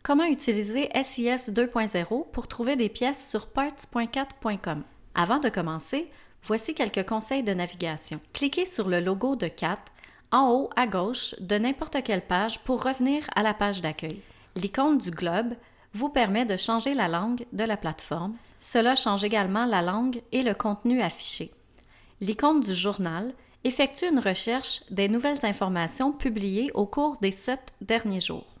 Comment utiliser SIS 2.0 pour trouver des pièces sur parts.cat.com. Avant de commencer, voici quelques conseils de navigation. Cliquez sur le logo de CAT en haut à gauche de n'importe quelle page pour revenir à la page d'accueil. L'icône du globe vous permet de changer la langue de la plateforme. Cela change également la langue et le contenu affiché. L'icône du journal effectue une recherche des nouvelles informations publiées au cours des 7 derniers jours.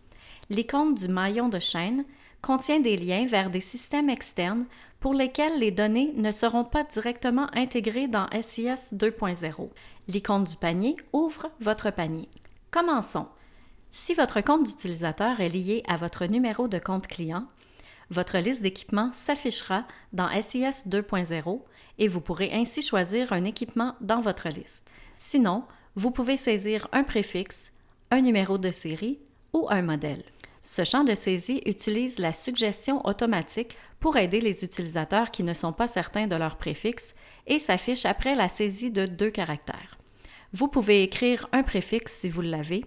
L'icône du maillon de chaîne contient des liens vers des systèmes externes pour lesquels les données ne seront pas directement intégrées dans SIS 2.0. L'icône du panier ouvre votre panier. Commençons. Si votre compte d'utilisateur est lié à votre numéro de compte client, votre liste d'équipements s'affichera dans SIS 2.0 et vous pourrez ainsi choisir un équipement dans votre liste. Sinon, vous pouvez saisir un préfixe, un numéro de série ou un modèle. Ce champ de saisie utilise la suggestion automatique pour aider les utilisateurs qui ne sont pas certains de leur préfixe et s'affiche après la saisie de 2 caractères. Vous pouvez écrire un préfixe si vous l'avez.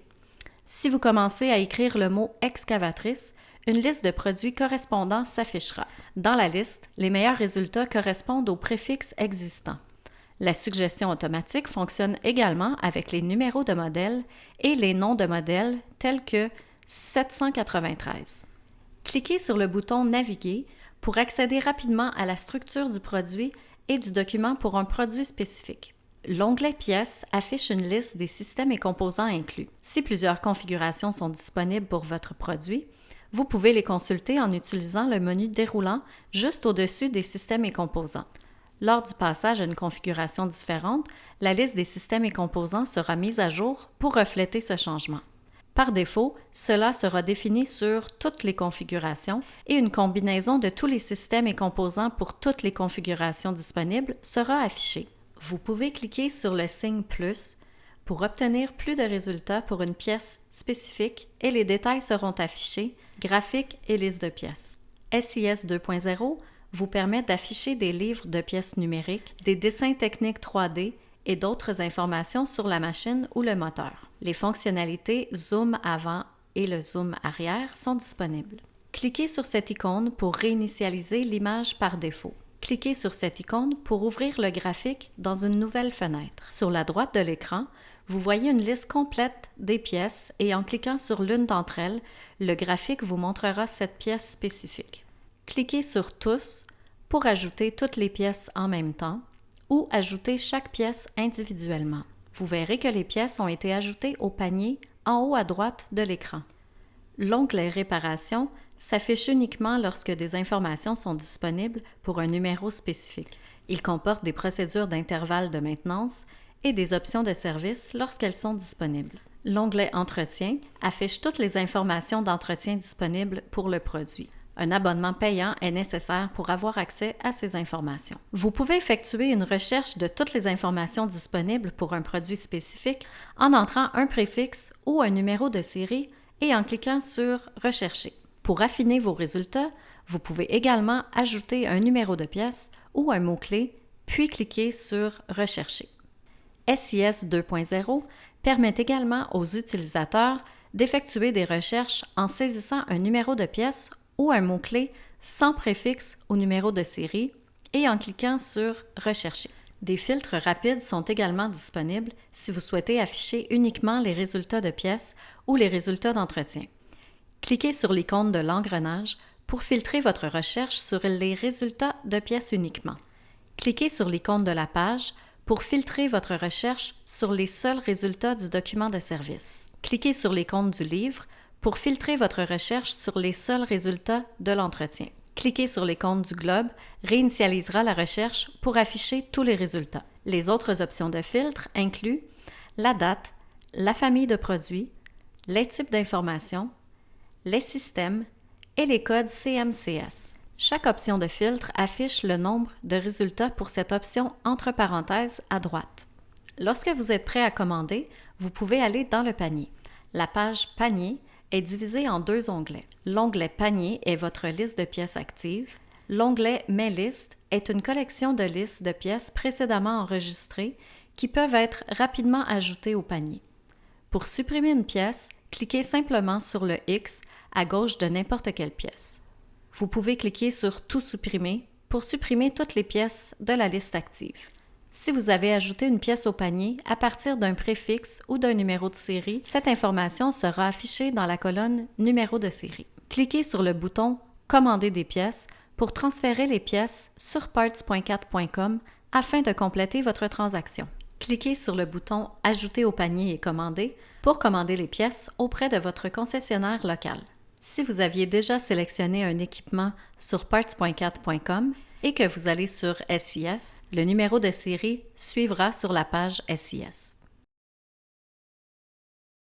Si vous commencez à écrire le mot « excavatrice », une liste de produits correspondants s'affichera. Dans la liste, les meilleurs résultats correspondent aux préfixes existants. La suggestion automatique fonctionne également avec les numéros de modèle et les noms de modèles tels que 793. Cliquez sur le bouton « Naviguer » pour accéder rapidement à la structure du produit et du document pour un produit spécifique. L'onglet « Pièces » affiche une liste des systèmes et composants inclus. Si plusieurs configurations sont disponibles pour votre produit, vous pouvez les consulter en utilisant le menu déroulant juste au-dessus des systèmes et composants. Lors du passage à une configuration différente, la liste des systèmes et composants sera mise à jour pour refléter ce changement. Par défaut, cela sera défini sur toutes les configurations et une combinaison de tous les systèmes et composants pour toutes les configurations disponibles sera affichée. Vous pouvez cliquer sur le signe « plus » pour obtenir plus de résultats pour une pièce spécifique et les détails seront affichés, graphiques et liste de pièces. SIS 2.0 vous permet d'afficher des livres de pièces numériques, des dessins techniques 3D et d'autres informations sur la machine ou le moteur. Les fonctionnalités zoom avant et le zoom arrière sont disponibles. Cliquez sur cette icône pour réinitialiser l'image par défaut. Cliquez sur cette icône pour ouvrir le graphique dans une nouvelle fenêtre. Sur la droite de l'écran, vous voyez une liste complète des pièces et en cliquant sur l'une d'entre elles, le graphique vous montrera cette pièce spécifique. Cliquez sur « Tous » pour ajouter toutes les pièces en même temps ou ajouter chaque pièce individuellement. Vous verrez que les pièces ont été ajoutées au panier en haut à droite de l'écran. L'onglet « Réparation » s'affiche uniquement lorsque des informations sont disponibles pour un numéro spécifique. Il comporte des procédures d'intervalle de maintenance et des options de service lorsqu'elles sont disponibles. L'onglet « Entretien » affiche toutes les informations d'entretien disponibles pour le produit. Un abonnement payant est nécessaire pour avoir accès à ces informations. Vous pouvez effectuer une recherche de toutes les informations disponibles pour un produit spécifique en entrant un préfixe ou un numéro de série et en cliquant sur « Rechercher ». Pour affiner vos résultats, vous pouvez également ajouter un numéro de pièce ou un mot-clé, puis cliquer sur « Rechercher ». SIS 2.0 permet également aux utilisateurs d'effectuer des recherches en saisissant un numéro de pièce ou un mot-clé sans préfixe ou numéro de série et en cliquant sur « Rechercher ». Des filtres rapides sont également disponibles si vous souhaitez afficher uniquement les résultats de pièces ou les résultats d'entretien. Cliquez sur l'icône de l'engrenage pour filtrer votre recherche sur les résultats de pièces uniquement. Cliquez sur l'icône de la page pour filtrer votre recherche sur les seuls résultats du document de service. Cliquez sur l'icône du livre pour filtrer votre recherche sur les seuls résultats de l'entretien. Cliquez sur l'icône du globe réinitialisera la recherche pour afficher tous les résultats. Les autres options de filtre incluent la date, la famille de produits, les types d'informations, les systèmes et les codes CMCS. Chaque option de filtre affiche le nombre de résultats pour cette option entre parenthèses à droite. Lorsque vous êtes prêt à commander, vous pouvez aller dans le panier. La page « Panier » est divisée en 2 onglets. L'onglet « Panier » est votre liste de pièces actives. L'onglet « Mes listes » est une collection de listes de pièces précédemment enregistrées qui peuvent être rapidement ajoutées au panier. Pour supprimer une pièce, cliquez simplement sur le X à gauche de n'importe quelle pièce. Vous pouvez cliquer sur « Tout supprimer » pour supprimer toutes les pièces de la liste active. Si vous avez ajouté une pièce au panier à partir d'un préfixe ou d'un numéro de série, cette information sera affichée dans la colonne « Numéro de série ». Cliquez sur le bouton « Commander des pièces » pour transférer les pièces sur parts.cat.com afin de compléter votre transaction. Cliquez sur le bouton « Ajouter au panier et commander » pour commander les pièces auprès de votre concessionnaire local. Si vous aviez déjà sélectionné un équipement sur parts.cat.com et que vous allez sur SIS, le numéro de série suivra sur la page SIS.